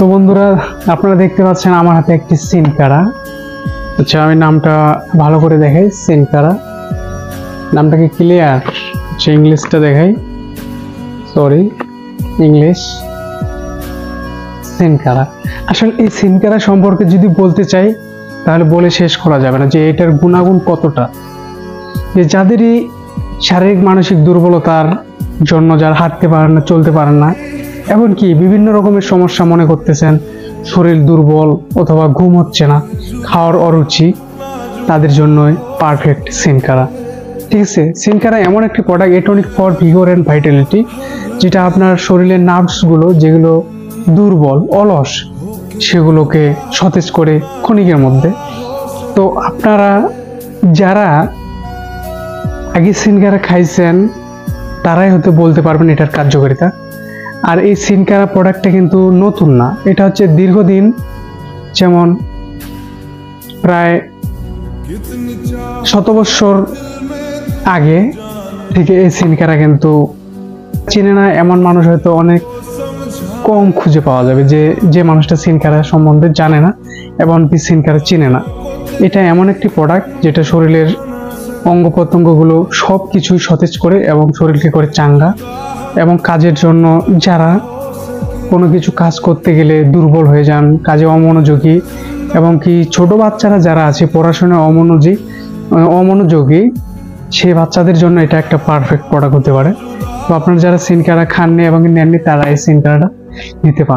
তো বন্ধুরা, আপনারা দেখতে পাচ্ছেন আমার হাতে একটি সিন কারা। আচ্ছা, আমি নামটা ভালো করে দেখাই। সিন কারা নামটা কি ক্লিয়ার? আচ্ছা, ইংলিশটা দেখাই। Sorry, English. সিন কারা, আসলে এই সিন কারা সম্পর্কে যদি বলতে চাই তাহলে বলে শেষ করা যাবে না যে এটার গুণাগুণ কতটা। যে যাদেরই শারীরিক মানসিক দুর্বলতার জন্য, যারা হাঁটতে পারেন না, চলতে পারেন না, এমনকি বিভিন্ন রকমের সমস্যা মনে করতেছেন, শরীর দুর্বল অথবা ঘুম হচ্ছে না, খাওয়ার অরুচি, তাদের জন্যই পারফেক্ট সিন কারা। ঠিক আছে, সিন কারা এমন একটি product, a tonic for vigour and vitality, যেটা আপনার শরীরের নার্ভসগুলো যেগুলো দুর্বল অলস সেগুলোকে সতেজ করে ক্ষণিকের মধ্যে। তো আপনারা যারা আগে সিন কারা খাইছেন তারাই হয়তো বলতে পারবেন এটার কার্যকারিতা। আর এই সিন কারা প্রোডাক্টটা কিন্তু নতুন না, এটা হচ্ছে দীর্ঘদিন, যেমন প্রায় 100 বছর আগে থেকে এই সিন কারা কিন্তু চিনে না এমন মানুষ হয়তো অনেক কম খুঁজে পাওয়া যাবে, যে মানুষটা সিন কারা সম্বন্ধে জানে না এবং সিন কারা চিনে না। এটা এমন একটি প্রোডাক্ট যেটা শরীরের অঙ্গ প্রত্যঙ্গগুলো সব কিছুই সতেজ করে এবং শরীরকে করে চাঙ্গা। এবং কাজের জন্য যারা কোনো কিছু কাজ করতে গেলে দুর্বল হয়ে যান, কাজে অমনোযোগী, এবং কি ছোট বাচ্চারা যারা আছে পড়াশোনায় অমনোযোগী, সেই বাচ্চাদের জন্য এটা একটা পারফেক্ট প্রোডাক্ট হতে পারে। তো আপনারা যারা সিন কারা খাননি এবং নেননি তারা এই সিন কারাটা নিতে পারেন।